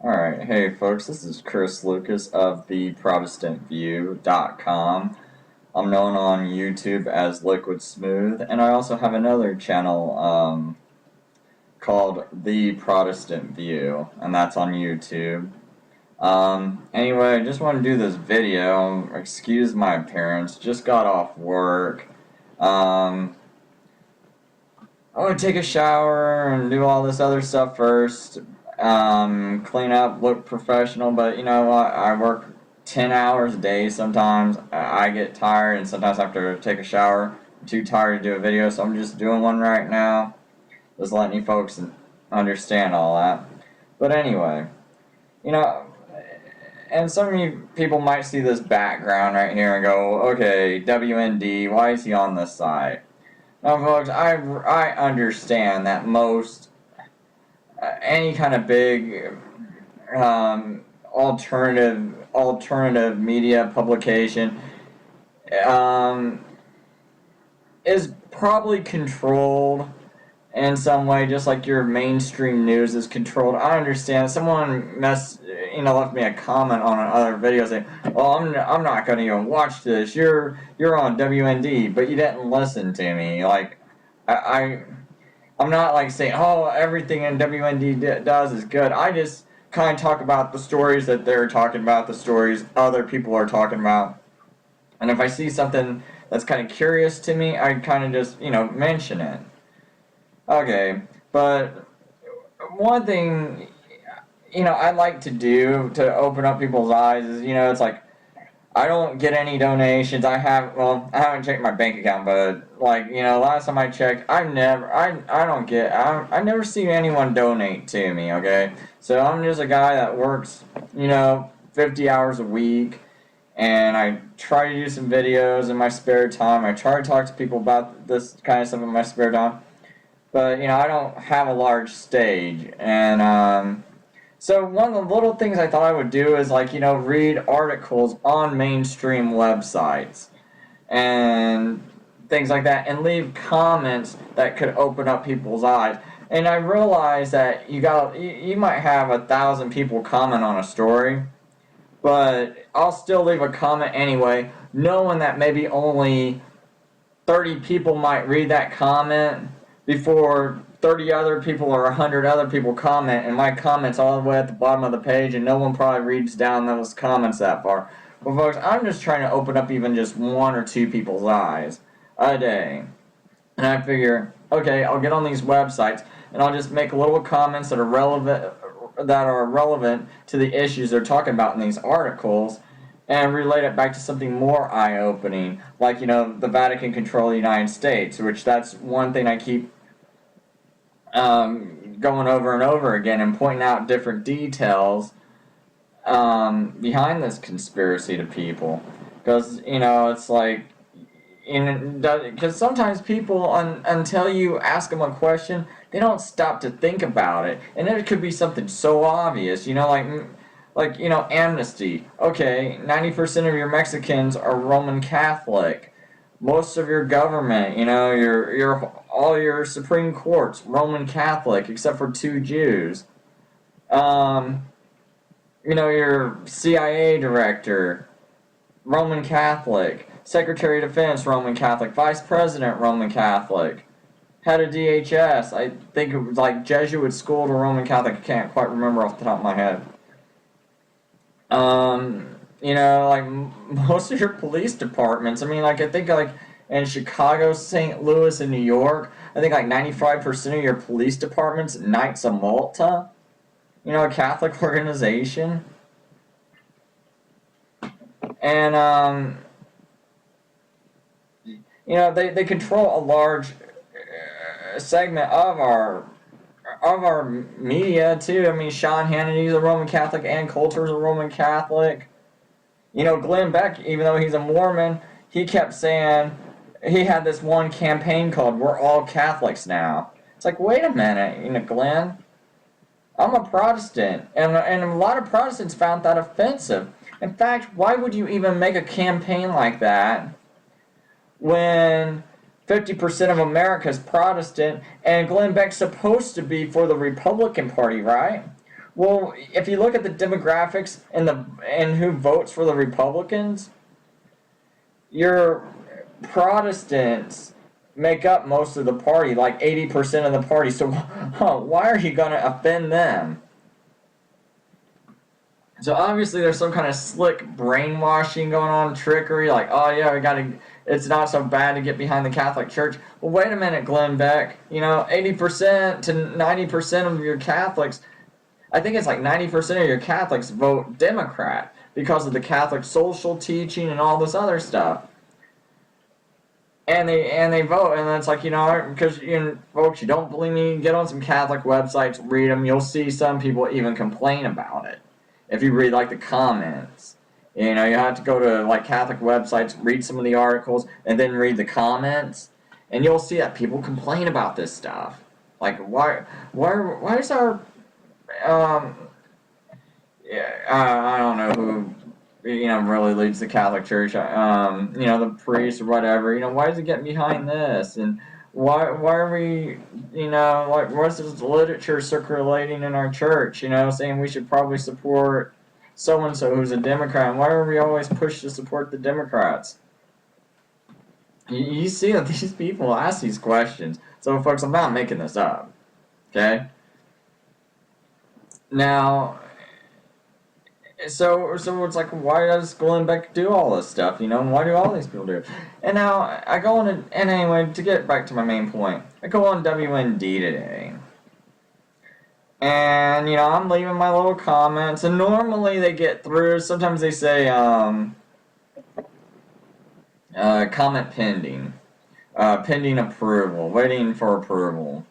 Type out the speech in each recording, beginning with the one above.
Alright, hey folks, this is Chris Lucas of the ProtestantView.com. I'm known on YouTube as Liquid Smooth, and I also have another channel called The Protestant View, and that's on YouTube. Anyway, I just want to do this video. Excuse my appearance, just got off work. I want to take a shower and do all this other stuff first. Clean up, look professional, but you know what? I work 10 hours a day sometimes. I get tired, and sometimes I have to take a shower. I'm too tired to do a video, so I'm just doing one right now. Just letting you folks understand all that. But anyway, you know, and some of you people might see this background right here and go, okay, WND, why is he on this side? Now, folks, I understand that most any kind of big alternative media publication is probably controlled in some way, just like your mainstream news is controlled. I understand. Someone left me a comment on another video saying, "Well, I'm not going to even watch this. You're on WND, but you didn't listen to me." Like, I'm not like saying, "Oh, everything in WND does is good." I just kind of talk about the stories that they're talking about, the stories other people are talking about, and if I see something that's kind of curious to me, I kind of just mention it. Okay, but one thing, I like to do to open up people's eyes is, it's like, I don't get any donations. I haven't checked my bank account, but, last time I checked, I never see anyone donate to me, okay? So I'm just a guy that works, 50 hours a week, and I try to do some videos in my spare time. I try to talk to people about this kind of stuff in my spare time. But, I don't have a large stage. And, so one of the little things I thought I would do is, read articles on mainstream websites and things like that, and leave comments that could open up people's eyes. And I realized that you might have 1,000 people comment on a story, but I'll still leave a comment anyway, knowing that maybe only 30 people might read that comment before 30 other people or 100 other people comment, and my comment's all the way at the bottom of the page, and no one probably reads down those comments that far. Well, folks, I'm just trying to open up even just 1 or 2 people's eyes a day. And I figure, okay, I'll get on these websites, and I'll just make little comments that are relevant to the issues they're talking about in these articles, and relate it back to something more eye-opening, like, the Vatican control the United States, which that's one thing I keep going over and over again, and pointing out different details behind this conspiracy to people. Because, it's like, because sometimes people, until you ask them a question, they don't stop to think about it. And it could be something so obvious, like amnesty. Okay, 90% of your Mexicans are Roman Catholic. Most of your government, all your Supreme Courts, Roman Catholic, except for 2 Jews. Your CIA director, Roman Catholic. Secretary of Defense, Roman Catholic. Vice President, Roman Catholic. Head of DHS, I think it was like Jesuit school to Roman Catholic. I can't quite remember off the top of my head. Most of your police departments, I think in Chicago, St. Louis, and New York, I think 95% of your police departments, Knights of Malta, a Catholic organization. And, they control a large segment of our media too. Sean Hannity's a Roman Catholic, Ann Coulter's a Roman Catholic. Glenn Beck, even though he's a Mormon, he kept saying, he had this one campaign called "We're All Catholics Now." It's like, wait a minute, Glenn, I'm a Protestant, and a lot of Protestants found that offensive. In fact, why would you even make a campaign like that when 50% of America is Protestant, and Glenn Beck's supposed to be for the Republican Party, right? Well, if you look at the demographics and who votes for the Republicans, your Protestants make up most of the party, like 80% of the party. So why are you going to offend them? So obviously there's some kind of slick brainwashing going on, trickery, like, oh yeah, it's not so bad to get behind the Catholic Church. Well, wait a minute, Glenn Beck. 80% to 90% of your Catholics, I think it's like 90% of your Catholics vote Democrat because of the Catholic social teaching and all this other stuff. And they vote, and it's like, because, folks, you don't believe me, get on some Catholic websites, read them, you'll see some people even complain about it. If you read, like, the comments. You have to go to, like, Catholic websites, read some of the articles, and then read the comments, and you'll see that people complain about this stuff. Like, why is our, I don't know who, really leads the Catholic Church, the priest or whatever, why is he getting behind this, and why are we, what's this literature circulating in our church, saying we should probably support so-and-so who's a Democrat, and why are we always pushed to support the Democrats? You see that these people ask these questions. So, folks, I'm not making this up, okay? Now, so it's like, why does Glenn Beck do all this stuff, why do all these people do it? And now, I go on, and anyway, to get back to my main point, I go on WND today, and, I'm leaving my little comments, and normally they get through, sometimes they say, comment pending, pending approval, waiting for approval,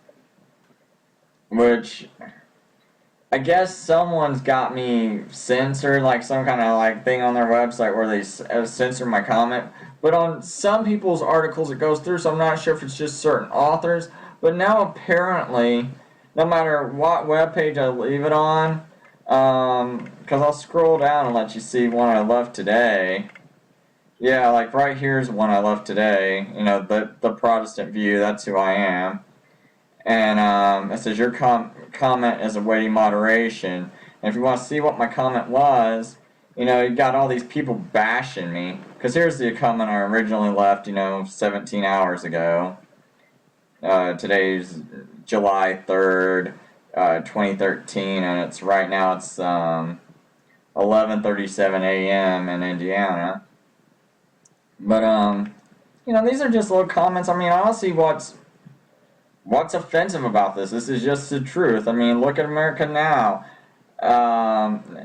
which I guess someone's got me censored, like some kind of like thing on their website where they censor my comment. But on some people's articles it goes through, so I'm not sure if it's just certain authors. But now apparently, no matter what webpage I leave it on, because I'll scroll down and let you see one I left today. Yeah, like right here's one I left today. The Protestant view, that's who I am. And it says your comment is awaiting moderation. And if you want to see what my comment was, you got all these people bashing me. Because here's the comment I originally left, 17 hours ago. Today's July 3rd, 2013, and it's right now it's 11:37 a.m. in Indiana. But these are just little comments. I mean, I don't see what's offensive about this. This is just the truth. I mean, look at America now.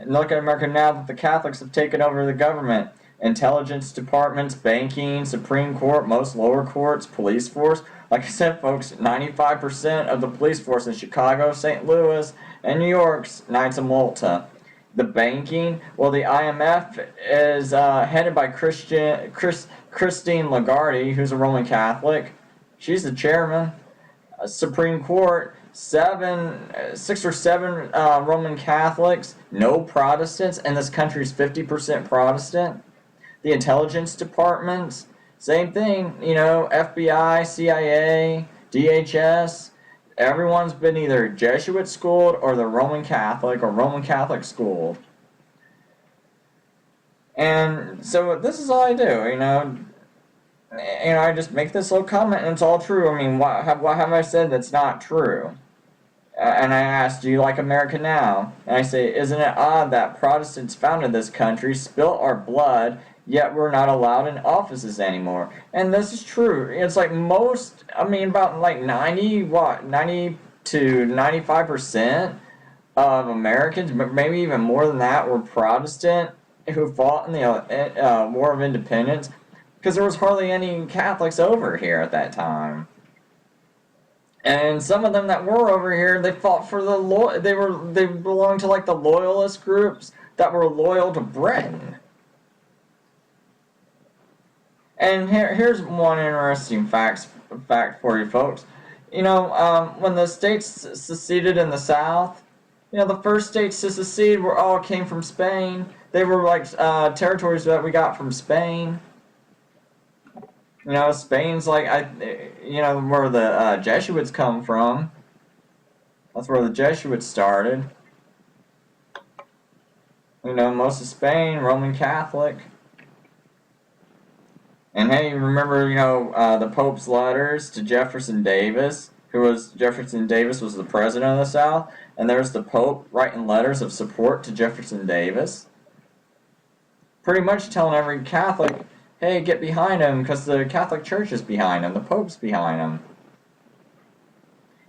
Look at America now that the Catholics have taken over the government. Intelligence departments, banking, Supreme Court, most lower courts, police force. Like I said, folks, 95% of the police force in Chicago, St. Louis, and New York's Knights of Malta. The banking, well, the IMF is headed by Christine Lagarde, who's a Roman Catholic. She's the chairman. Supreme Court, 6 or 7 Roman Catholics, no Protestants, and this country's 50% Protestant. The intelligence departments, same thing, FBI, CIA, DHS, everyone's been either Jesuit schooled or the Roman Catholic or Roman Catholic schooled. And so this is all I do, I just make this little comment and it's all true. I mean, what have I said that's not true? And I asked, do you like America now? And I say, isn't it odd that Protestants founded this country, spilt our blood, yet we're not allowed in offices anymore? And this is true. It's like about like 90 to 95% of Americans, maybe even more than that, were Protestant who fought in the War of Independence. Because there was hardly any Catholics over here at that time. And some of them that were over here, they fought for they belonged to like the loyalist groups that were loyal to Britain. And here's one interesting fact for you folks. When the states seceded in the South, the first states to secede all came from Spain. They were like territories that we got from Spain. Spain's like, where the Jesuits come from. That's where the Jesuits started. You know, most of Spain, Roman Catholic. And hey, remember, you know, the Pope's letters to Jefferson Davis, Jefferson Davis was the president of the South, and there's the Pope writing letters of support to Jefferson Davis. Pretty much telling every Catholic, hey, get behind him, because the Catholic Church is behind him, the Pope's behind him.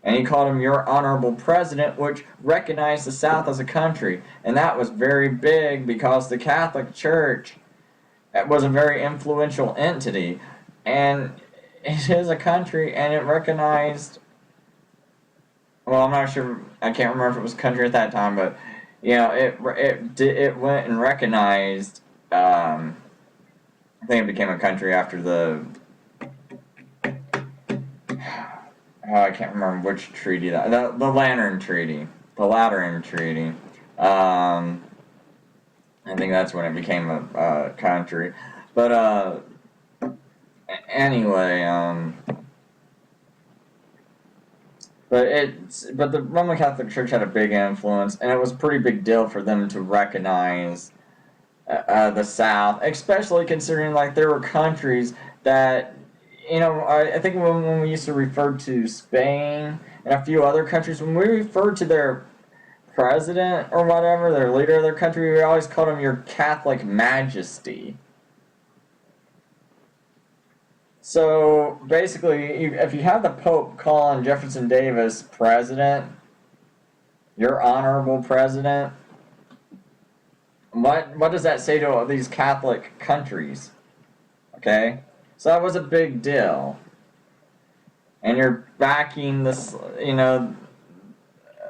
And he called him your honorable president, which recognized the South as a country. And that was very big because the Catholic Church was a very influential entity. And it is a country, and it recognized, well, I'm not sure, I can't remember if it was a country at that time, but, you know, it went and recognized, I think it became a country after the, I can't remember which treaty the Lateran Treaty. The Lateran Treaty. I think that's when it became a country. But anyway, but the Roman Catholic Church had a big influence, and it was a pretty big deal for them to recognize the South, especially considering like there were countries that, you know, I think when we used to refer to Spain and a few other countries, when we referred to their president or whatever, their leader of their country, we always called him your Catholic Majesty. So basically, if you have the Pope calling Jefferson Davis president, your honorable president, what does that say to all these Catholic countries? Okay? So that was a big deal. And you're backing this, you know,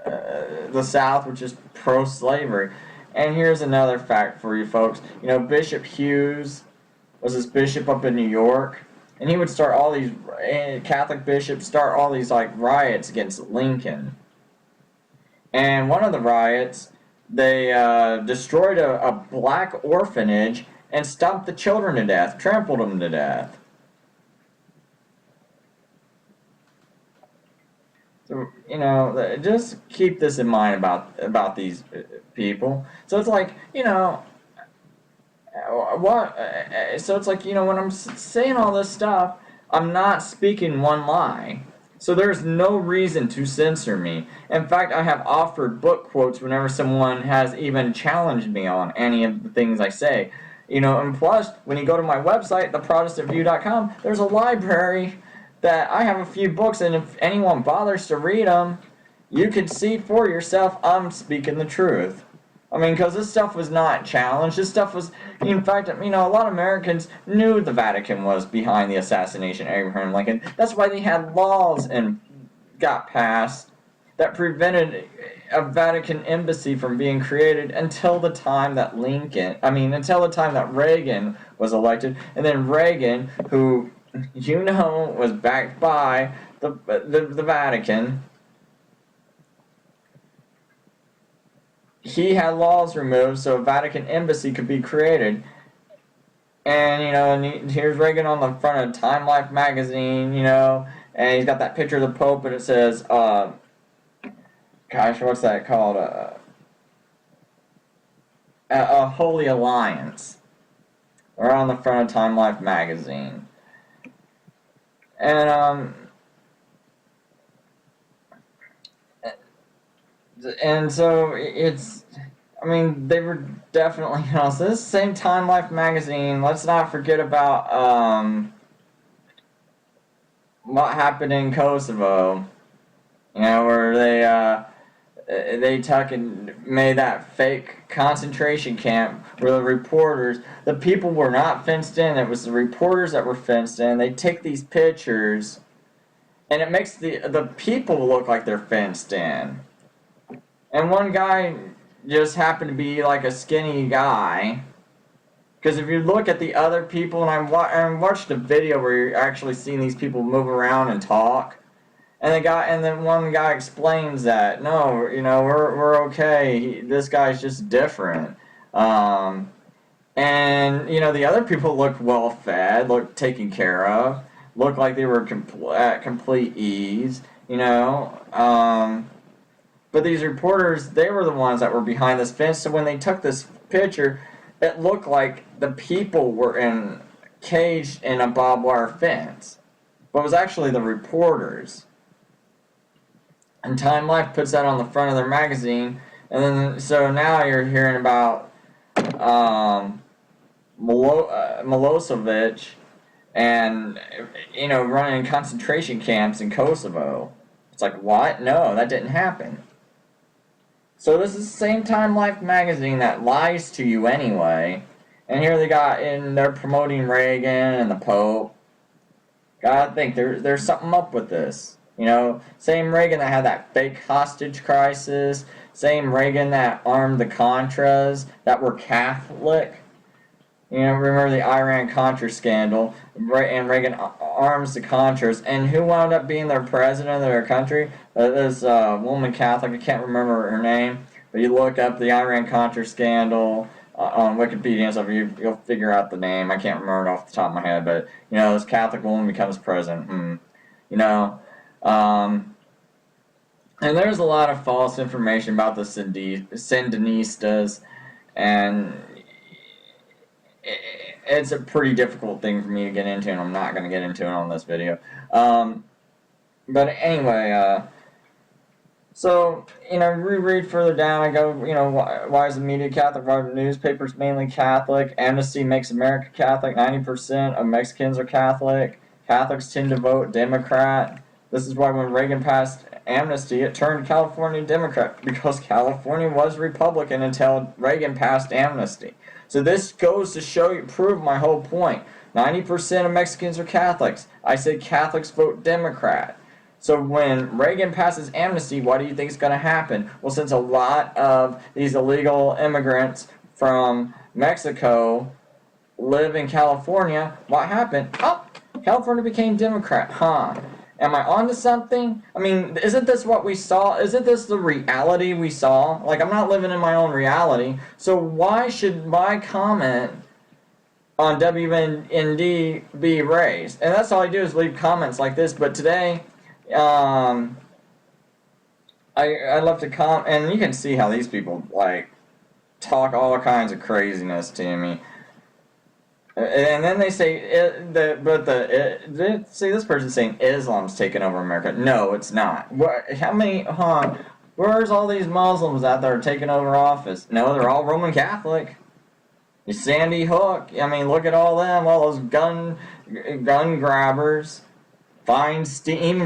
the South, which is pro-slavery. And here's another fact for you folks. You know, Bishop Hughes was this bishop up in New York, and he would start all these, Catholic bishops start all these, like, riots against Lincoln. And one of the riots, they destroyed a black orphanage and stomped the children to death, trampled them to death. So, you know, just keep this in mind about these people. So it's like, you know, so it's like, you know, when I'm saying all this stuff, I'm not speaking one lie. So there's no reason to censor me. In fact, I have offered book quotes whenever someone has even challenged me on any of the things I say. You know, and plus, when you go to my website, theprotestantview.com, there's a library that I have a few books, and if anyone bothers to read them, you can see for yourself I'm speaking the truth. I mean, because this stuff was not challenged. This stuff was, in fact, you know, a lot of Americans knew the Vatican was behind the assassination of Abraham Lincoln. That's why they had laws and got passed that prevented a Vatican embassy from being created until the time that until the time that Reagan was elected. And then Reagan, who, you know, was backed by the Vatican, he had laws removed so a Vatican embassy could be created. And, you know, and here's Reagan on the front of Time Life magazine, you know, and he's got that picture of the Pope, and it says, gosh, what's that called? A Holy Alliance. Or on the front of Time Life magazine. And so it's, I mean, they were definitely, you know, so this same Time Life magazine, let's not forget about what happened in Kosovo, you know, where they took and made that fake concentration camp where the people were not fenced in, it was the reporters that were fenced in. They take these pictures, and it makes the people look like they're fenced in. And one guy just happened to be like a skinny guy. Because if you look at the other people, and I watched a video where you're actually seeing these people move around and talk, and then one guy explains that, no, you know, we're okay. This guy's just different. And you know, the other people looked well fed, looked taken care of, looked like they were at complete ease. You know. But these reporters, they were the ones that were behind this fence, so when they took this picture, it looked like the people were caged in a barbed wire fence. But it was actually the reporters. And Time Life puts that on the front of their magazine, and then so now you're hearing about Milosevic and running concentration camps in Kosovo. It's like, what? No, that didn't happen. So this is the same Time Life magazine that lies to you anyway. And here they're promoting Reagan and the Pope. Gotta think there's something up with this. Same Reagan that had that fake hostage crisis. Same Reagan that armed the Contras that were Catholic. Remember the Iran-Contra scandal, and Reagan arms the Contras, and who wound up being their president of their country? This woman Catholic, I can't remember her name, but you look up the Iran-Contra scandal on Wikipedia and stuff, you'll figure out the name. I can't remember it off the top of my head, but, this Catholic woman becomes president. And there's a lot of false information about the Sandinistas, and it's a pretty difficult thing for me to get into, and I'm not going to get into it on this video. But anyway, so, reread further down, I go, why is the media Catholic? Why are the newspapers mainly Catholic? Amnesty makes America Catholic. 90% of Mexicans are Catholic. Catholics tend to vote Democrat. This is why when Reagan passed amnesty, it turned California Democrat, because California was Republican until Reagan passed amnesty. So this goes to prove my whole point. 90% of Mexicans are Catholics. I said Catholics vote Democrat. So when Reagan passes amnesty, what do you think is going to happen? Well, since a lot of these illegal immigrants from Mexico live in California, what happened? Oh, California became Democrat. Am I onto something? I mean, isn't this what we saw? Isn't this the reality we saw? Like, I'm not living in my own reality. So why should my comment on WND be raised? And that's all I do is leave comments like this. But today, I left a comment, and you can see how these people, talk all kinds of craziness to me. And then they say, see, this person's saying Islam's taking over America. No, it's not. Where's all these Muslims out there taking over office? No, they're all Roman Catholic. Sandy Hook, look at all them, all those gun grabbers. Feinstein,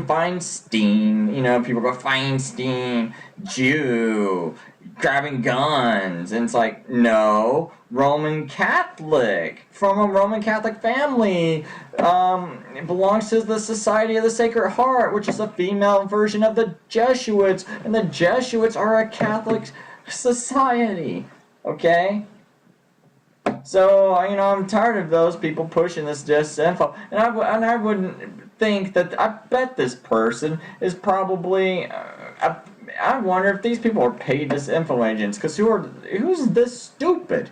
people go, Feinstein, Jew, grabbing guns, and it's like, no, Roman Catholic, from a Roman Catholic family, it belongs to the Society of the Sacred Heart, which is a female version of the Jesuits, and the Jesuits are a Catholic society, okay? So, I'm tired of those people pushing this disinfo, and I wouldn't think that, I bet this person is probably, I wonder if these people are paid disinfo agents, because who's this stupid?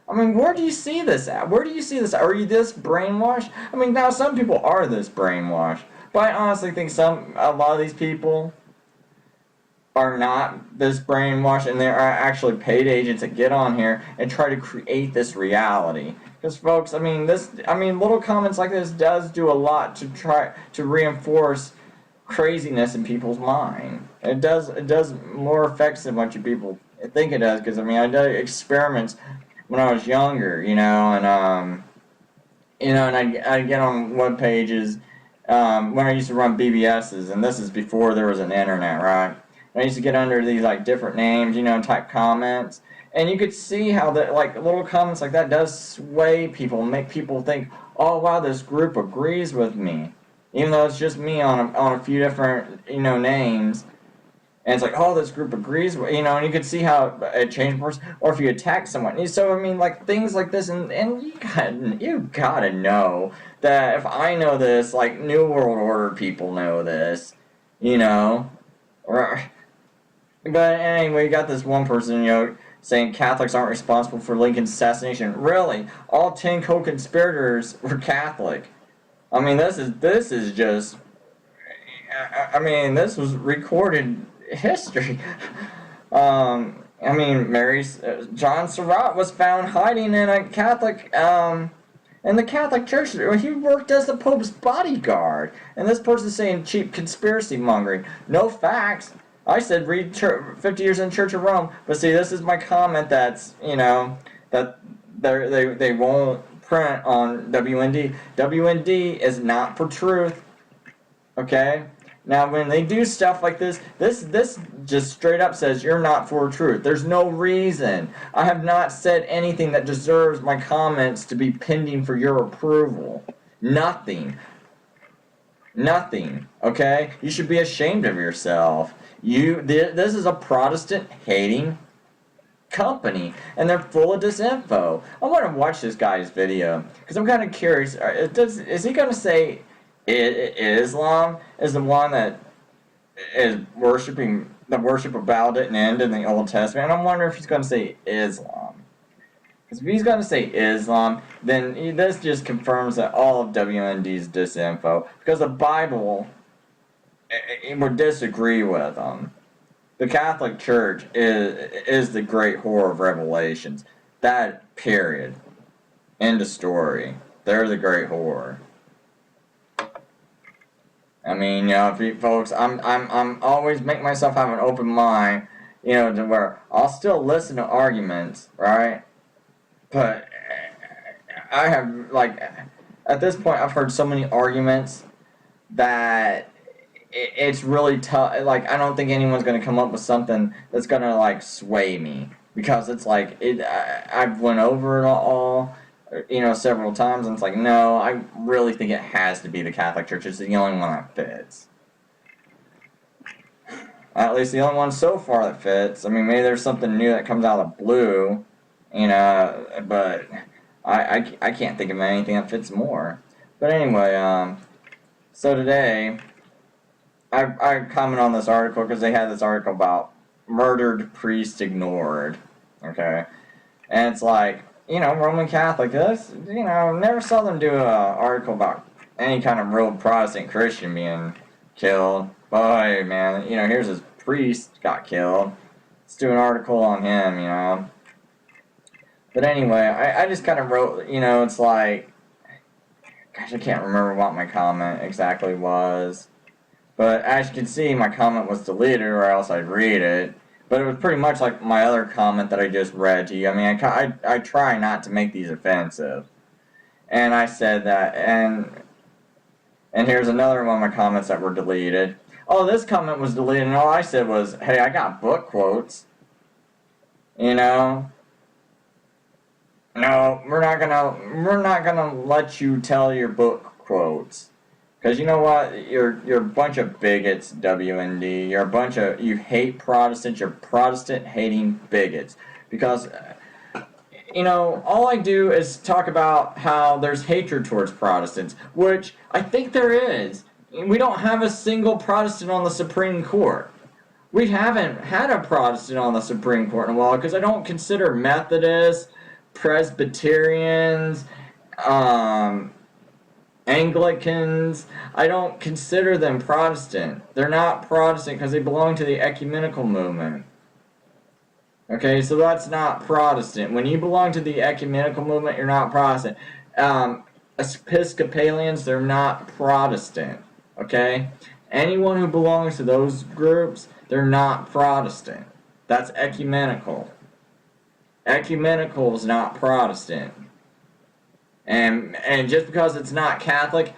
Where do you see this at? Where do you see this? Are you this brainwashed? Now some people are this brainwashed, but I honestly think a lot of these people are not this brainwashed, and they are actually paid agents that get on here and try to create this reality. Because folks, little comments like this does do a lot to try to reinforce craziness in people's mind. It does more effects than what you people think it does. Because I did experiments when I was younger, and I'd get on web pages when I used to run BBSs, and this is before there was an internet, right? I used to get under these different names, type comments, and you could see how that little comments like that does sway people, and make people think, oh wow, this group agrees with me, even though it's just me on a few different names, and it's like, oh, this group agrees with, and you could see how it changed person, or if you attack someone. So things like this, and you gotta know that if I know this, New World Order people know this, or. But anyway, you got this one person, saying Catholics aren't responsible for Lincoln's assassination. Really? All 10 co-conspirators were Catholic. This is just, this was recorded history. I mean, John Surratt was found hiding in a Catholic, in the Catholic Church. He worked as the Pope's bodyguard. And this person's saying cheap conspiracy mongering. No facts. I said read 50 Years in the Church of Rome. But see, this is my comment that's, that they won't print on WND. WND is not for truth. Okay? Now, when they do stuff like this just straight up says you're not for truth. There's no reason. I have not said anything that deserves my comments to be pending for your approval. Nothing. Nothing. Okay? You should be ashamed of yourself. This is a Protestant hating company, and they're full of disinfo. I want to watch this guy's video because I'm kind of curious. Is he going to say Islam is the one that is worshiping the worship of Baal didn't end in the Old Testament? And I'm wondering if he's going to say Islam. Because if he's going to say Islam, then this just confirms that all of WND's disinfo. Because the Bible would disagree with them. The Catholic Church is the great whore of Revelations. That, period. End of story. They're the great whore. I mean, if you folks, I'm always make myself have an open mind, to where I'll still listen to arguments, right? But I have, at this point, I've heard so many arguments that it's really tough. I don't think anyone's going to come up with something that's going to, sway me. Because it's I've went over it all, several times, and it's no, I really think it has to be the Catholic Church. It's the only one that fits. At least the only one so far that fits. I mean, maybe there's something new that comes out of the blue, but I can't think of anything that fits more. But anyway, so today, I comment on this article because they had this article about murdered priest ignored, okay? And it's Roman Catholic, never saw them do an article about any kind of real Protestant Christian being killed. Boy, man, here's this priest got killed. Let's do an article on him, But anyway, I just kind of wrote, it's gosh, I can't remember what my comment exactly was. But as you can see, my comment was deleted or else I'd read it. But it was pretty much like my other comment that I just read to you. I mean, I try not to make these offensive. And I said that, and here's another one of my comments that were deleted. Oh, this comment was deleted, and all I said was, hey, I got book quotes. No, we're not gonna let you tell your book quotes. Because you know what? You're a bunch of bigots, WND. You hate Protestants. You're Protestant-hating bigots. Because, all I do is talk about how there's hatred towards Protestants, which I think there is. We don't have a single Protestant on the Supreme Court. We haven't had a Protestant on the Supreme Court in a while because I don't consider Methodists, Presbyterians, Anglicans, I don't consider them Protestant. They're not Protestant because they belong to the ecumenical movement. Okay, so that's not Protestant. When you belong to the ecumenical movement, you're not Protestant. Episcopalians, they're not Protestant. Okay? Anyone who belongs to those groups, they're not Protestant. That's ecumenical. Ecumenical is not Protestant. And just because it's not Catholic,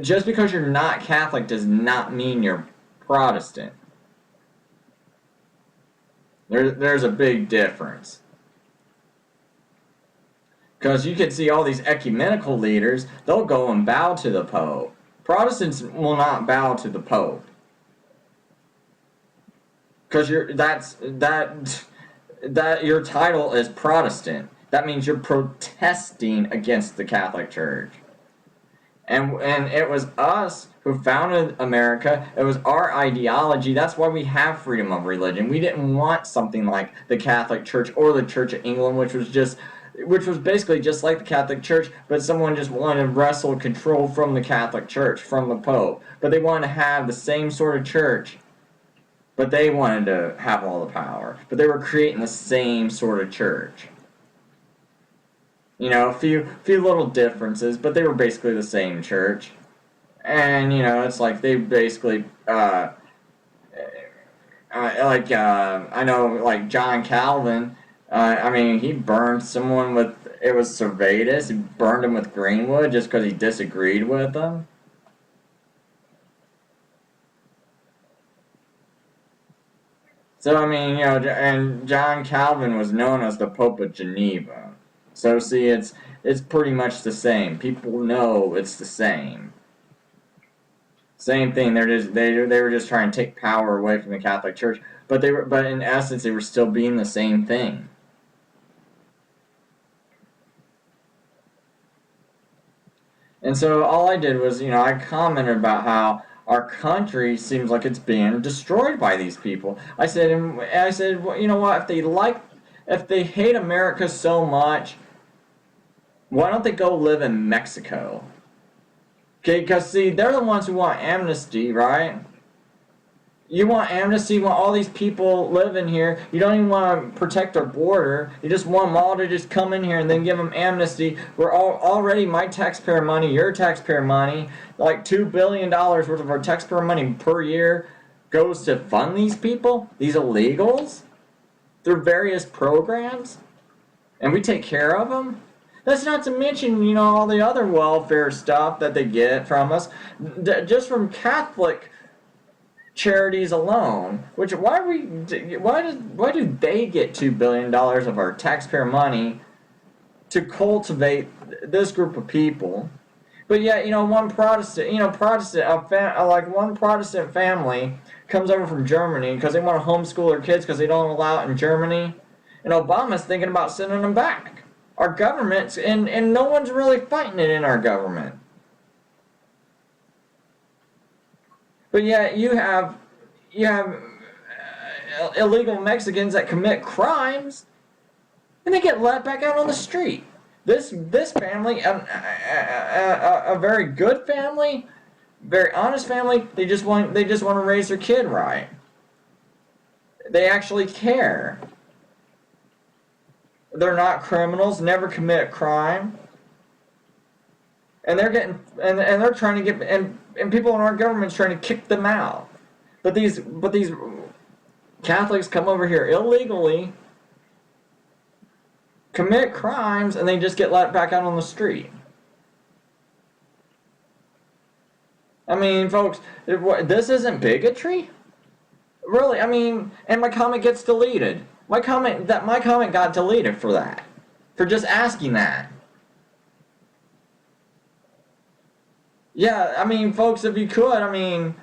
just because you're not Catholic does not mean you're Protestant. There's a big difference. Because you can see all these ecumenical leaders, they'll go and bow to the Pope. Protestants will not bow to the Pope. Because your title is Protestant. That means you're protesting against the Catholic Church. And it was us who founded America. It was our ideology. That's why we have freedom of religion. We didn't want something like the Catholic Church or the Church of England, which was basically just like the Catholic Church, but someone just wanted to wrestle control from the Catholic Church, from the Pope. But they wanted to have the same sort of church But they wanted to have all the power. But they were creating the same sort of church. You know, a few little differences, but they were basically the same church. And, you know, it's like they basically, I know, like John Calvin, I mean, he burned someone with, it was Servetus, he burned him with Greenwood just because he disagreed with them. So, I mean, you know, and John Calvin was known as the Pope of Geneva. So, see, it's pretty much the same. People know it's the same. Same thing. They were just trying to take power away from the Catholic Church, but in essence they were still being the same thing. And so all I did was, you know, I commented about how our country seems like it's being destroyed by these people. I said, well, you know what? If they hate America so much, why don't they go live in Mexico? Okay, because see, they're the ones who want amnesty, right? You want amnesty, you want all these people living here. You don't even want to protect our border. You just want them all to just come in here and then give them amnesty. We're already my taxpayer money, your taxpayer money, like $2 billion worth of our taxpayer money per year goes to fund these people, these illegals, through various programs, and we take care of them. That's not to mention, you know, all the other welfare stuff that they get from us, just from Catholic charities alone. Which why do they get $2 billion of our taxpayer money to cultivate this group of people? But yet, you know, one Protestant family comes over from Germany because they want to homeschool their kids because they don't allow it in Germany, and Obama's thinking about sending them back. Our government's, and no one's really fighting it in our government. But yet you have illegal Mexicans that commit crimes, and they get let back out on the street. This family, a very good family, very honest family, they just want to raise their kid right. They actually care. They're not criminals, never commit a crime. And they're getting and they're trying to get and people in our government's trying to kick them out. But these Catholics come over here illegally, commit crimes, and they just get let back out on the street. I mean, folks, this isn't bigotry? Really, I mean, and my comment gets deleted. My comment got deleted for that. For just asking that. Yeah, I mean, folks, if you could, I mean,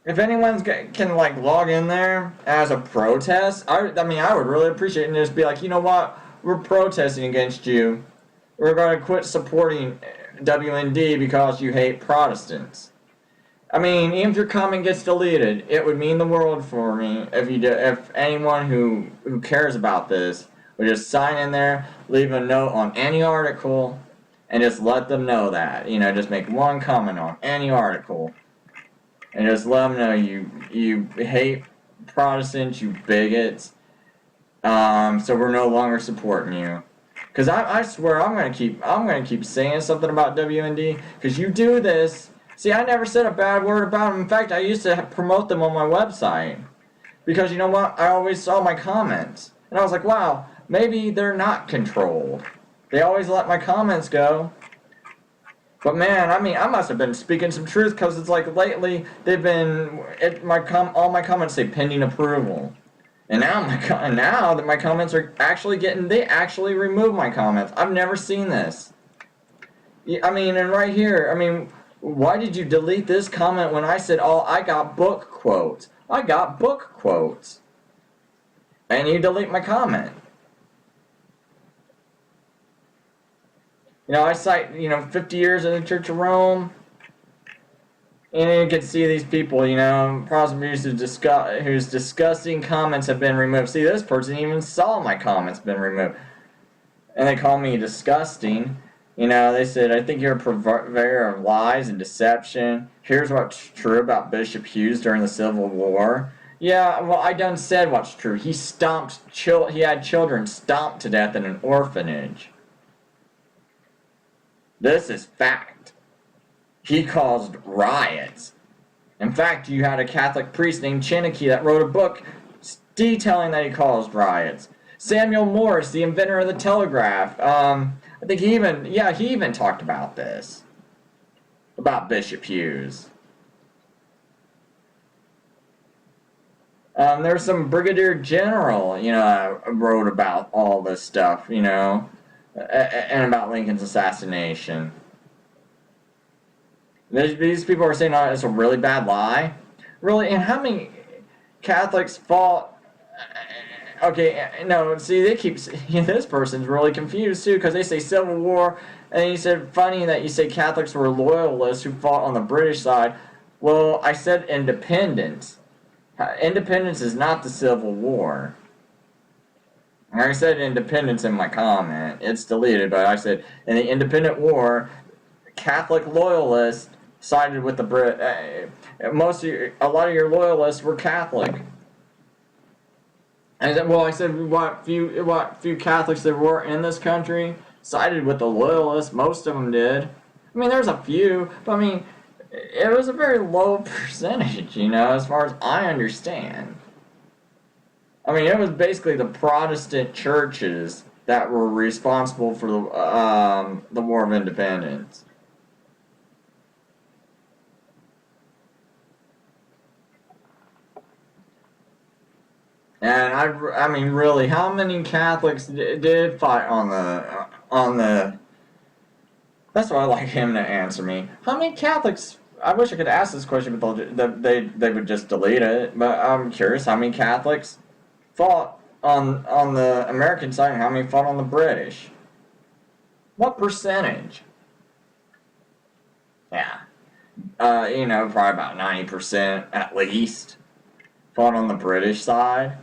if anyone can, like, log in there as a protest, I would really appreciate it and just be like, you know what, we're protesting against you. We're going to quit supporting WND because you hate Protestants. I mean, even if your comment gets deleted, it would mean the world for me if anyone who cares about this would just sign in there, leave a note on any article, and just let them know that. You know, just make one comment on any article, and just let them know you hate Protestants, you bigots. So we're no longer supporting you. Because I swear I'm gonna keep saying something about WND. Because you do this. See, I never said a bad word about them. In fact, I used to promote them on my website. Because you know what? I always saw my comments. And I was like, wow, maybe they're not controlled. They always let my comments go. But man, I mean, I must have been speaking some truth because it's like lately they've been, all my comments say pending approval. And now that my comments are actually they actually remove my comments. I've never seen this. I mean, and right here, I mean, why did you delete this comment when I said, oh, I got book quotes? I got book quotes. And you delete my comment. You know, I cite, 50 years in the Church of Rome. And you can see these people, prosecutors whose disgusting comments have been removed. See, this person even saw my comments been removed. And they call me disgusting. They said, I think you're a purveyor of lies and deception. Here's what's true about Bishop Hughes during the Civil War. Yeah, well, I done said what's true. He he had children stomped to death in an orphanage. This is fact. He caused riots. In fact, you had a Catholic priest named Chinnicky that wrote a book detailing that he caused riots. Samuel Morse, the inventor of the telegraph, I think he even talked about this. About Bishop Hughes. There's some brigadier general, wrote about all this stuff, and about Lincoln's assassination. These people are saying, it's a really bad lie. Really, and how many Catholics fought? Okay, no, see, this person's really confused too, because they say Civil War, and he said, funny that you say Catholics were loyalists who fought on the British side. Well, I said independence. Independence is not the Civil War. I said independence in my comment. It's deleted, but I said in the Independent War, Catholic loyalists sided with the Brit. A lot of your loyalists were Catholic. I said, what few Catholics there were in this country sided with the loyalists. Most of them did. I mean, there's a few, but I mean, it was a very low percentage, as far as I understand. I mean, it was basically the Protestant churches that were responsible for the War of Independence. And I mean, really, how many Catholics did fight on the? That's what I'd like him to answer me. How many Catholics? I wish I could ask this question, but they would just delete it. But I'm curious, how many Catholics fought on the American side, and how many fought on the British? What percentage? Yeah, probably about 90% at least fought on the British side.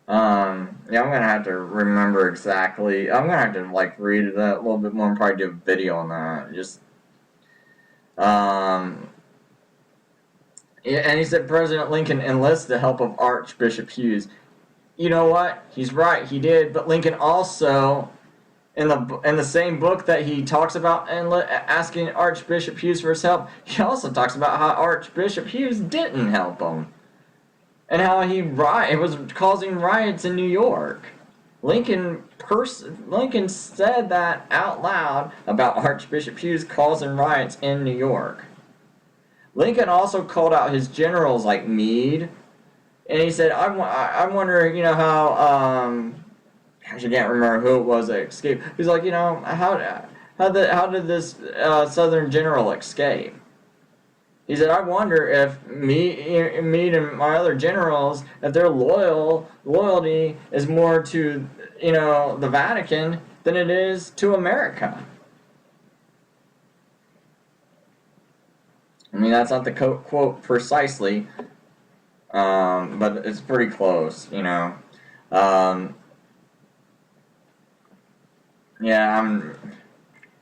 Yeah, I'm gonna have to remember exactly. I'm gonna have to read that a little bit more and probably do a video on that. Yeah, and he said President Lincoln enlisted the help of Archbishop Hughes. You know what? He's right. He did, but Lincoln also, in the same book that he talks about and asking Archbishop Hughes for his help, he also talks about how Archbishop Hughes didn't help him. And how it was causing riots in New York. Lincoln said that out loud about Archbishop Hughes causing riots in New York. Lincoln also called out his generals like Meade, and he said, "I wonder, how I can't remember who it was that escaped." He's like, how did this Southern general escape? He said, I wonder if me and my other generals, if their loyalty is more to, the Vatican than it is to America. I mean, that's not the quote precisely, but it's pretty close, Yeah,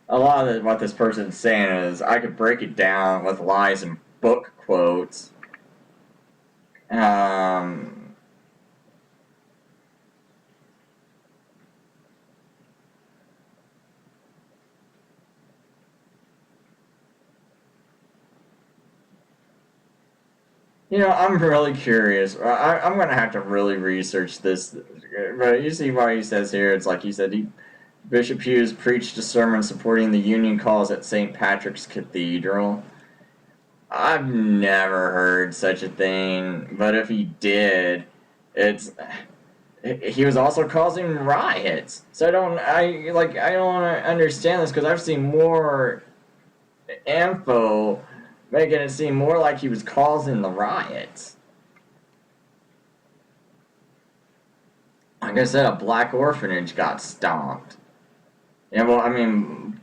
a lot of what this person's saying is, I could break it down with lies and book quotes. I'm really curious. I'm going to have to really research this. But you see why he says here, it's like he said, Bishop Hughes preached a sermon supporting the Union cause at St. Patrick's Cathedral. I've never heard such a thing, but if he did, he was also causing riots. So I don't understand this, because I've seen more info making it seem more like he was causing the riots. Like I said, a black orphanage got stomped. Yeah, well, I mean,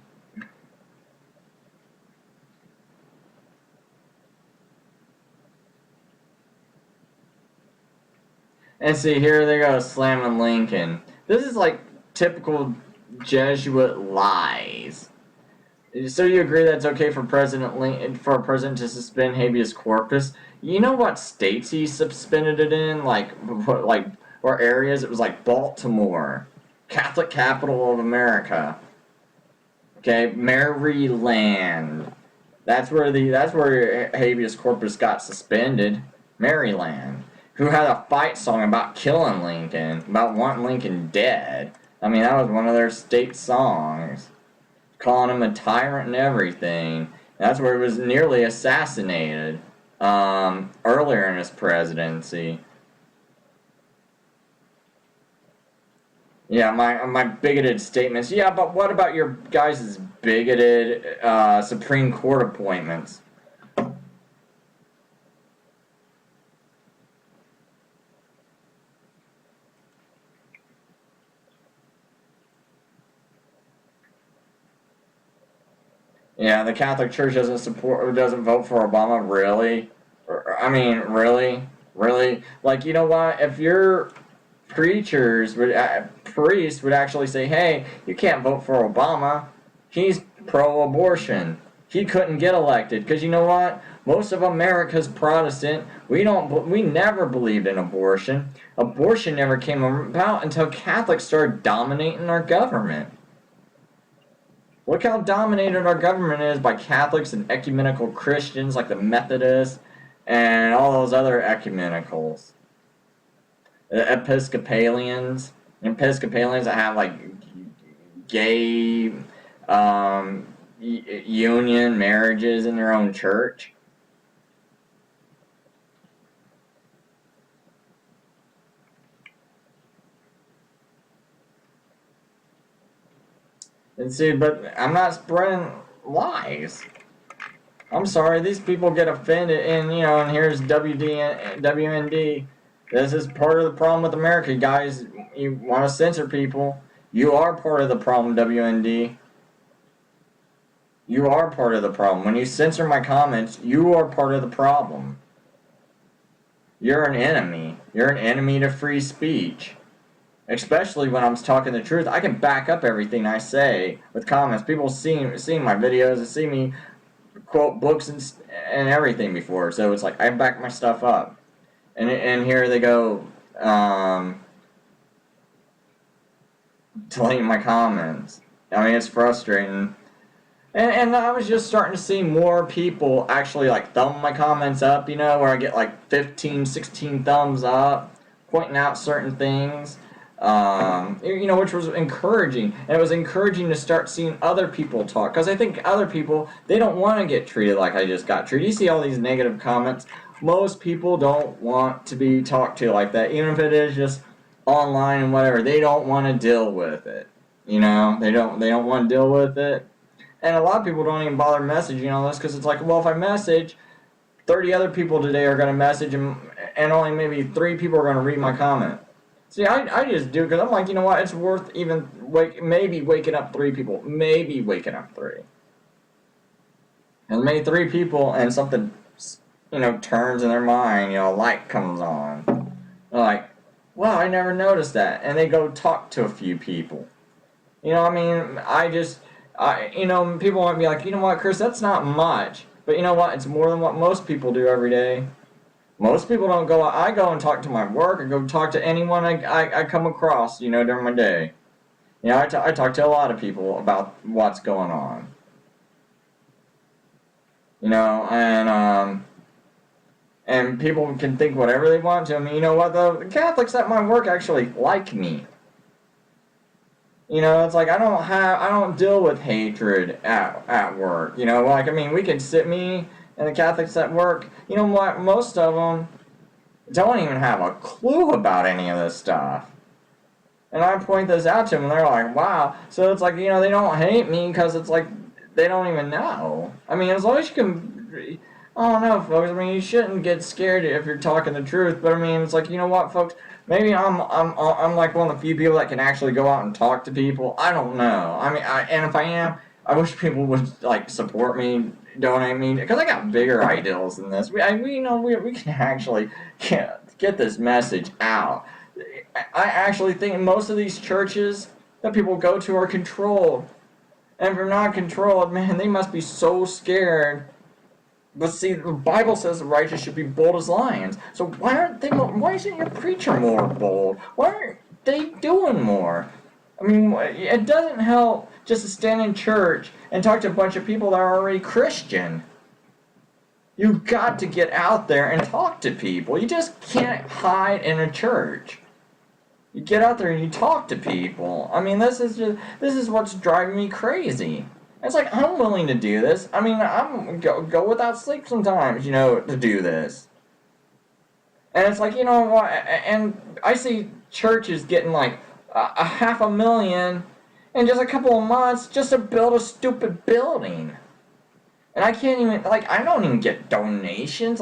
and see, here they go slamming Lincoln. This is like typical Jesuit lies. So you agree that it's okay for for a president to suspend habeas corpus? You know what states he suspended it in? Or areas? It was like Baltimore, Catholic capital of America. Okay, Maryland. That's where habeas corpus got suspended. Maryland, who had a fight song about killing Lincoln, about wanting Lincoln dead. I mean, that was one of their state songs, calling him a tyrant and everything. That's where he was nearly assassinated earlier in his presidency. Yeah, my bigoted statements. Yeah, but what about your guys' bigoted Supreme Court appointments? Yeah, the Catholic Church doesn't vote for Obama. Really? I mean, really, really? Like, you know what? If your priests would actually say, "Hey, you can't vote for Obama. He's pro-abortion. He couldn't get elected because you know what? Most of America's Protestant. We never believed in abortion. Abortion never came about until Catholics started dominating our government." Look how dominated our government is by Catholics and ecumenical Christians like the Methodists and all those other ecumenicals. Episcopalians that have like gay union marriages in their own church. And see, but I'm not spreading lies. I'm sorry, these people get offended, and here's WND. This is part of the problem with America, guys. You want to censor people. You are part of the problem, WND. You are part of the problem. When you censor my comments, you are part of the problem. You're an enemy. You're an enemy to free speech. Especially when I'm talking the truth. I can back up everything I say with comments. People see my videos and see me quote books and everything before. So it's like I back my stuff up. And here they go deleting my comments. I mean, it's frustrating. And I was just starting to see more people actually like thumb my comments up, where I get like 15, 16 thumbs up, pointing out certain things, which was encouraging. And it was encouraging to start seeing other people talk, because I think other people, they don't want to get treated like I just got treated. You see all these negative comments. Most people don't want to be talked to like that, even if it is just online and whatever. They don't want to deal with it. They don't want to deal with it. And a lot of people don't even bother messaging on this because it's like, well, if I message, 30 other people today are going to message and only maybe 3 people are going to read my comment. See, I just do it because I'm like, you know what, it's worth even maybe waking up 3 people. Maybe waking up 3. And maybe 3 people and something, turns in their mind, a light comes on. They're like, wow, I never noticed that. And they go talk to a few people. People might be like, you know what, Chris, that's not much. But you know what, it's more than what most people do every day. Most people don't go out. I go and talk to my work. I go talk to anyone I come across, during my day. I talk to a lot of people about what's going on. And people can think whatever they want to. I mean, you know what, though? The Catholics at my work actually like me. It's like I don't deal with hatred at work. We can sit me and the Catholics at work. You know what? Most of them don't even have a clue about any of this stuff. And I point this out to them, and they're like, wow. So it's like, they don't hate me because it's like they don't even know. I mean, as long as you can, I don't know, folks. I mean, you shouldn't get scared if you're talking the truth. But I mean, it's like, you know what, folks. Maybe I'm like one of the few people that can actually go out and talk to people. I don't know. I mean, and if I am, I wish people would like support me, donate me, because I got bigger ideals than this. We can actually get this message out. I actually think most of these churches that people go to are controlled, And if they're not controlled, man, they must be so scared. But see, the Bible says the righteous should be bold as lions. So why isn't your preacher more bold? Why aren't they doing more? I mean, it doesn't help just to stand in church and talk to a bunch of people that are already Christian. You've got to get out there and talk to people. You just can't hide in a church. You get out there and you talk to people. I mean, this is what's driving me crazy. It's like, I'm willing to do this. I mean, I'm go without sleep sometimes, to do this. And it's like, what? And I see churches getting like a $500,000 in just a couple of months just to build a stupid building. And I can't even, I don't even get donations.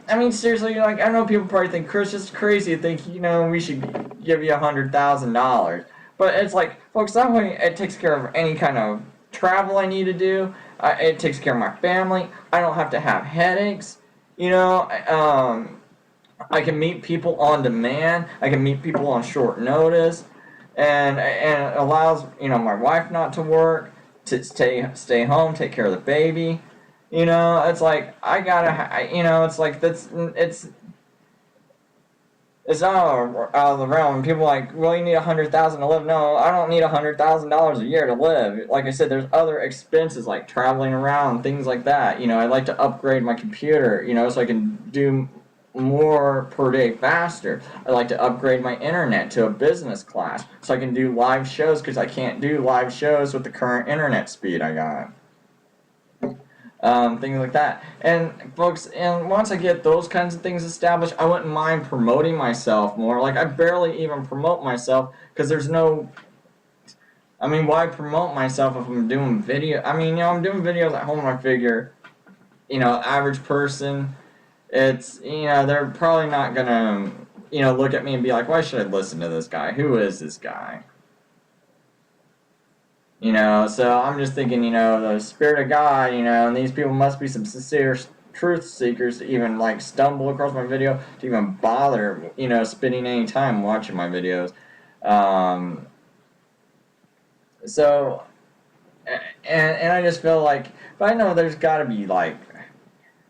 I mean, seriously, I know people probably think, Chris, it's crazy to think, we should give you $100,000. But it's like, folks, that way it takes care of any kind of travel I need to do. It takes care of my family. I don't have to have headaches. I can meet people on demand. I can meet people on short notice. And it allows, my wife not to work, to stay home, take care of the baby. It's like, it's like, it's not out of the realm. People are like, well, you need $100,000 to live. No, I don't need $100,000 a year to live. Like I said, there's other expenses like traveling around, things like that. I'd like to upgrade my computer, so I can do more per day faster. I like to upgrade my internet to a business class so I can do live shows, because I can't do live shows with the current internet speed I got. Things like that. And folks, and once I get those kinds of things established, I wouldn't mind promoting myself more. Like, I barely even promote myself because there's no, I mean, why promote myself if I'm doing video? I mean, I'm doing videos at home, and I figure, average person, it's, they're probably not gonna, look at me and be like, why should I listen to this guy? Who is this guy? So I'm just thinking, the Spirit of God, and these people must be some sincere truth seekers to even, stumble across my video, to even bother, spending any time watching my videos. So, and I just feel like, but I know there's got to be,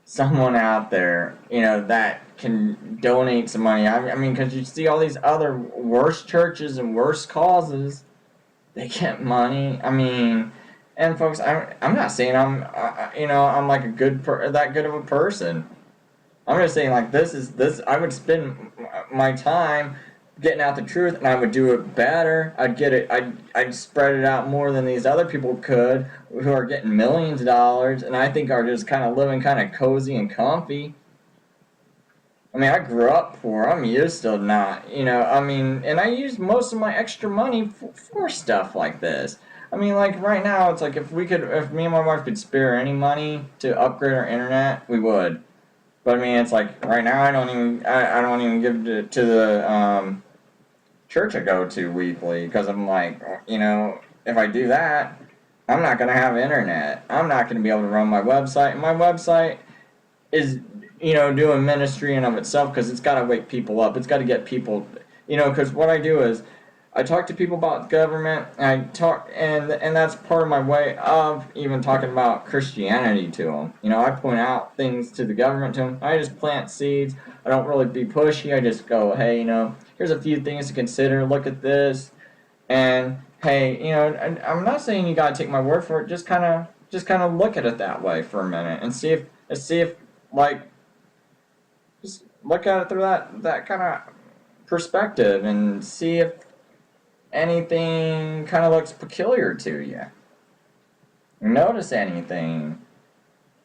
someone out there, that can donate some money. I mean, because you see all these other worse churches and worse causes, they get money. I mean, and folks, I'm not saying I'm like that good of a person. I'm just saying, this. I would spend my time getting out the truth, and I would do it better. I'd spread it out more than these other people could, who are getting millions of dollars, and I think are just kind of living kind of cozy and comfy. I mean, I grew up poor. I'm used to not, I mean, and I use most of my extra money for stuff like this. I mean, right now, it's like, if me and my wife could spare any money to upgrade our internet, we would. But I mean, it's like, right now, I don't even give to the church I go to weekly, because I'm like, if I do that, I'm not going to have internet. I'm not going to be able to run my website. And my website is, doing ministry in of itself, because it's got to wake people up. It's got to get people, because what I do is, I talk to people about government, and and that's part of my way of even talking about Christianity to them. I point out things to the government to them. I just plant seeds. I don't really be pushy. I just go, hey, here's a few things to consider. Look at this, and hey, I'm not saying you gotta take my word for it. Just kind of look at it that way for a minute, and see if just look at it through that kind of perspective, and see if anything kind of looks peculiar to you. Notice anything.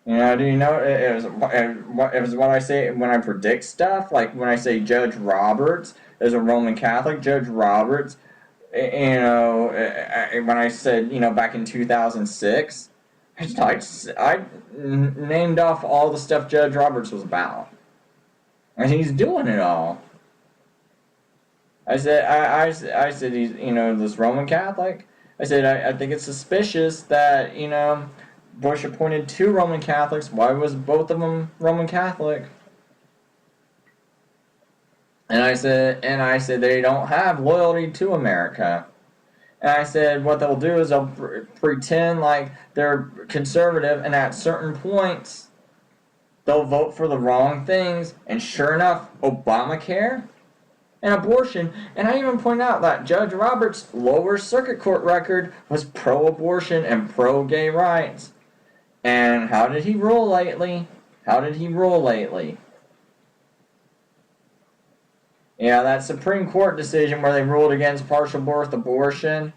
Do you know, it was what I say when I predict stuff, like when I say Judge Roberts is a Roman Catholic. Judge Roberts, when I said, back in 2006, I named off all the stuff Judge Roberts was about. And he's doing it all. I said he's, this Roman Catholic. I said, I think it's suspicious that, Bush appointed 2 Roman Catholics. Why was both of them Roman Catholic? And I said they don't have loyalty to America. And I said what they'll do is they'll pretend like they're conservative, and at certain points they'll vote for the wrong things. And sure enough, Obamacare and abortion. And I even point out that Judge Roberts' lower circuit court record was pro-abortion and pro-gay rights. And how did he rule lately? How did he rule lately? Yeah, that Supreme Court decision where they ruled against partial birth abortion,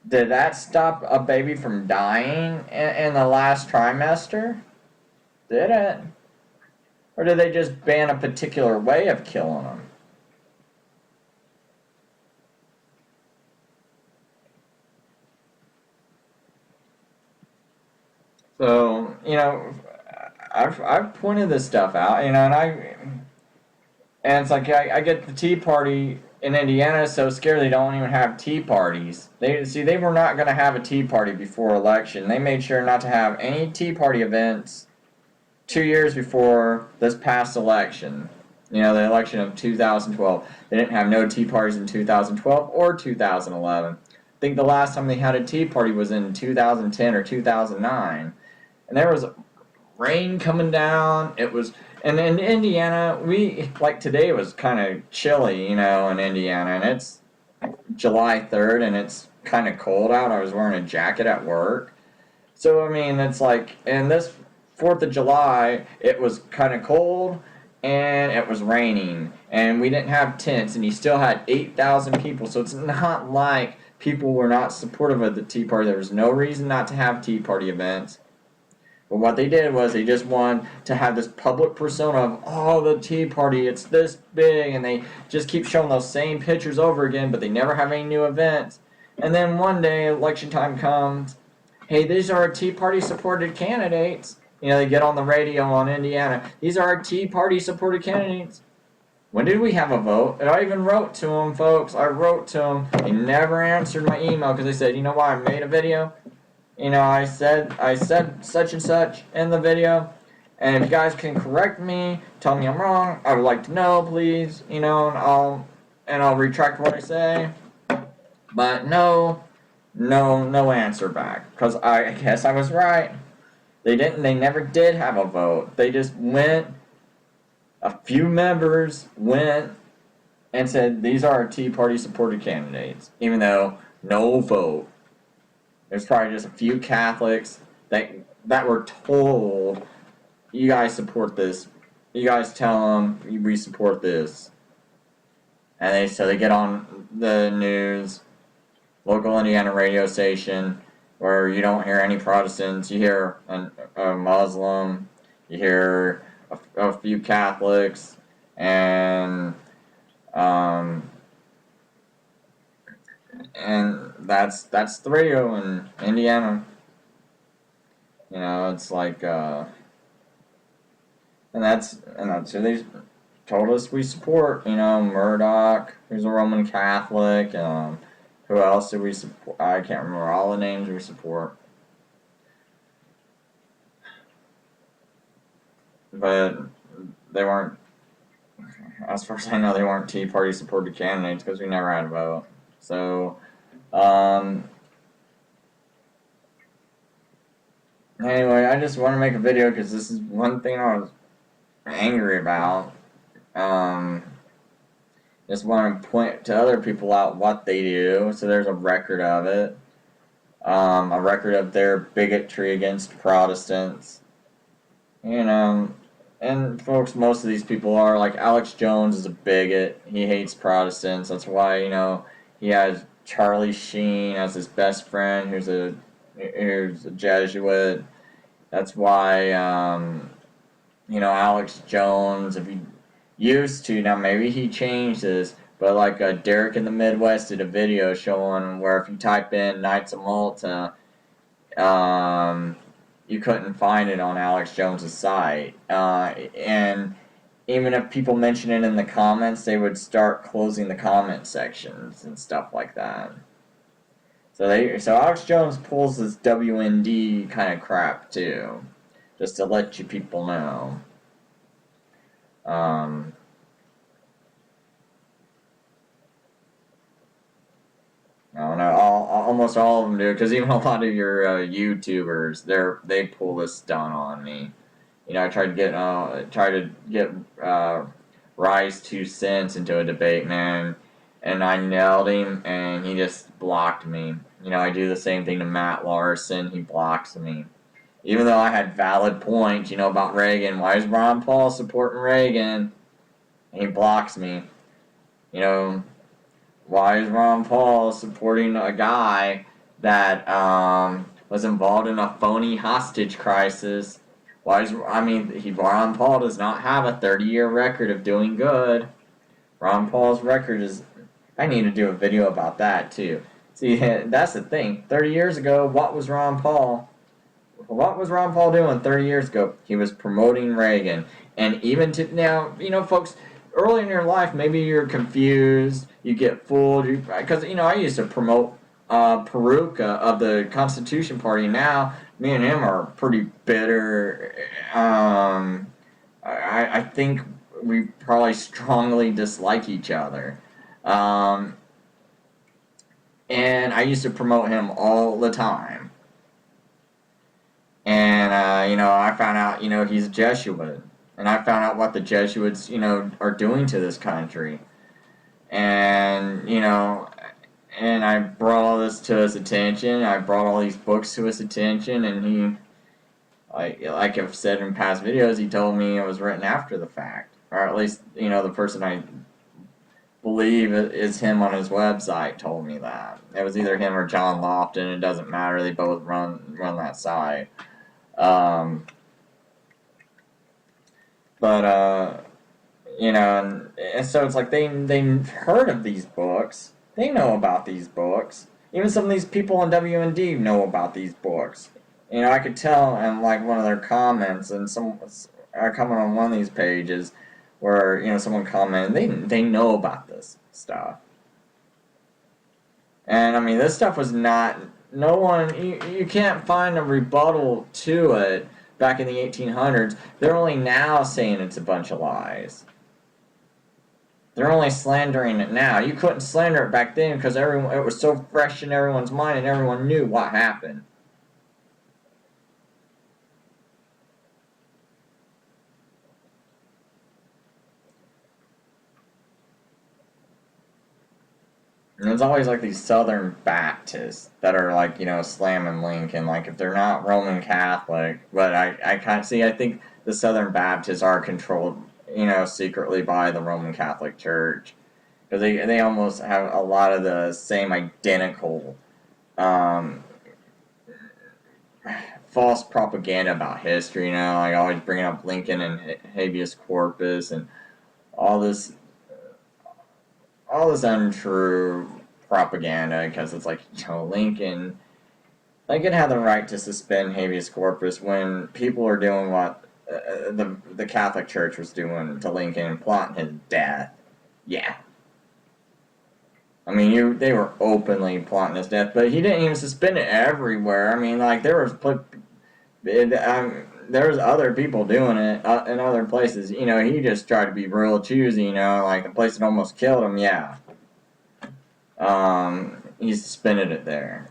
did that stop a baby from dying in the last trimester? Did it? Or did they just ban a particular way of killing them? So, I've pointed this stuff out, and it's like I get the Tea Party in Indiana so scared they don't even have tea parties. They were not going to have a Tea Party before election. They made sure not to have any Tea Party events 2 years before this past election. The election of 2012. They didn't have no Tea Parties in 2012 or 2011. I think the last time they had a Tea Party was in 2010 or 2009. And there was rain coming down. And in Indiana, today was kind of chilly, in Indiana, and it's July 3rd, and it's kind of cold out. I was wearing a jacket at work. So, it's like, and this 4th of July, it was kind of cold, and it was raining, and we didn't have tents, and you still had 8,000 people, so it's not like people were not supportive of the Tea Party. There was no reason not to have Tea Party events. But what they did was they just wanted to have this public persona of, the Tea Party, it's this big, and they just keep showing those same pictures over again, but they never have any new events. And then one day, election time comes, hey, these are our Tea Party supported candidates. They get on the radio on Indiana. These are our Tea Party supported candidates. When did we have a vote? And I even wrote to them, folks. I wrote to them. They never answered my email because they said, you know what, I made a video. I said such and such in the video, and if you guys can correct me, tell me I'm wrong, I would like to know, please, and I'll retract what I say. But no answer back, because I guess I was right. They never did have a vote. They just a few members went and said, these are our Tea Party supported candidates, even though no vote. There's probably just a few Catholics that were told, you guys support this. You guys tell them we support this. And so they get on the news, local Indiana radio station, where you don't hear any Protestants. You hear a Muslim. You hear a few Catholics. And that's the radio in Indiana. It's like, and that's who they told us we support. Murdoch, who's a Roman Catholic. Who else did we support? I can't remember all the names we support. But they weren't, as far as I know, they weren't Tea Party supported candidates because we never had a vote. So, anyway, I just want to make a video because this is one thing I was angry about. Just want to point to other people out what they do, so there's a record of it. A record of their bigotry against Protestants. And folks, most of these people are, like Alex Jones is a bigot. He hates Protestants. That's why, he has Charlie Sheen as his best friend, who's a Jesuit. That's why, Alex Jones, if he used to, now maybe he changed this, but like Derek in the Midwest did a video showing where if you type in Knights of Malta, you couldn't find it on Alex Jones's site. And even if people mention it in the comments, they would start closing the comment sections and stuff like that. So Alex Jones pulls this WND kind of crap too, just to let you people know. I don't know. almost all of them do, because even a lot of your YouTubers, they pull this stunt on me. You know, I tried to get Rise 2 cents into a debate, man, and I nailed him, and he just blocked me. You know, I do the same thing to Matt Larson. He blocks me. Even though I had valid points, you know, about Reagan. Why is Ron Paul supporting Reagan? And he blocks me. You know, why is Ron Paul supporting a guy that was involved in a phony hostage crisis? Ron Paul does not have a 30-year record of doing good. Ron Paul's record is... I need to do a video about that, too. See, that's the thing. 30 years ago, what was Ron Paul? What was Ron Paul doing 30 years ago? He was promoting Reagan. And even to now, you know, folks, early in your life, maybe you're confused, you get fooled. Because, you know, I used to promote Peruka of the Constitution Party. Now, me and him are pretty bitter. I think we probably strongly dislike each other. And I used to promote him all the time. And, you know, I found out, you know, he's a Jesuit. And I found out what the Jesuits, you know, are doing to this country. And, you know, and I brought all this to his attention. I brought all these books to his attention. And he, like I've said in past videos, he told me it was written after the fact. Or at least, you know, the person I believe is him on his website told me that. It was either him or John Lofton. It doesn't matter. They both run that site. You know, and so it's like they heard of these books. They know about these books. Even some of these people on WND know about these books. You know, I could tell in like one of their comments, and I comment on one of these pages where, you know, someone commented, they know about this stuff. And I mean, this stuff was not, no one, you can't find a rebuttal to it back in the 1800s. They're only now saying it's a bunch of lies. They're only slandering it now. You couldn't slander it back then because it was so fresh in everyone's mind and everyone knew what happened. And there's always like these Southern Baptists that are like, you know, slamming Lincoln. Like if they're not Roman Catholic, but I can't see. I think the Southern Baptists are controlled, you know, secretly by the Roman Catholic Church, because they almost have a lot of the same identical false propaganda about history. You know, like always bringing up Lincoln and habeas corpus and all this untrue propaganda, because it's like, you know, Lincoln had the right to suspend habeas corpus when people are doing what the Catholic Church was doing to Lincoln and plotting his death. Yeah. I mean, they were openly plotting his death, but he didn't even suspend it everywhere. I mean, like, there was other people doing it in other places. You know, he just tried to be real choosy, you know, like the place that almost killed him, yeah. He suspended it there.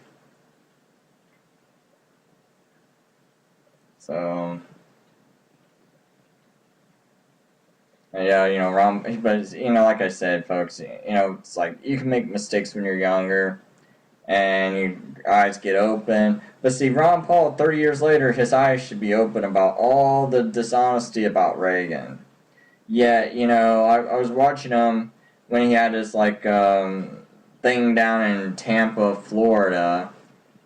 So, yeah, you know, but, you know, like I said, folks, you know, it's like, you can make mistakes when you're younger, and your eyes get open. But see, Ron Paul, 30 years later, his eyes should be open about all the dishonesty about Reagan. Yet, you know, I was watching him when he had his, like, thing down in Tampa, Florida,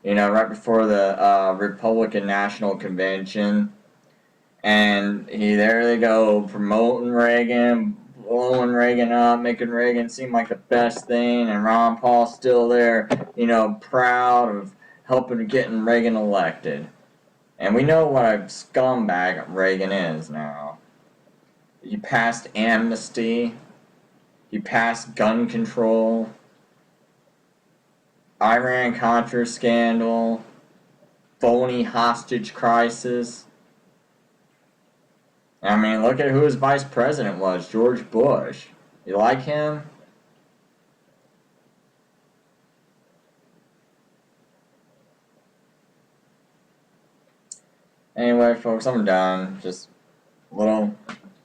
you know, right before the Republican National Convention. And there they go, promoting Reagan, blowing Reagan up, making Reagan seem like the best thing, and Ron Paul's still there, you know, proud of helping getting Reagan elected. And we know what a scumbag Reagan is now. He passed amnesty, he passed gun control, Iran-Contra scandal, phony hostage crisis. I mean, look at who his vice president was, George Bush. You like him? Anyway, folks, I'm done. Just little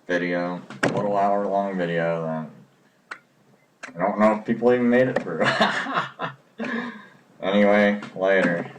video, little hour-long video that I don't know if people even made it through. Anyway, later.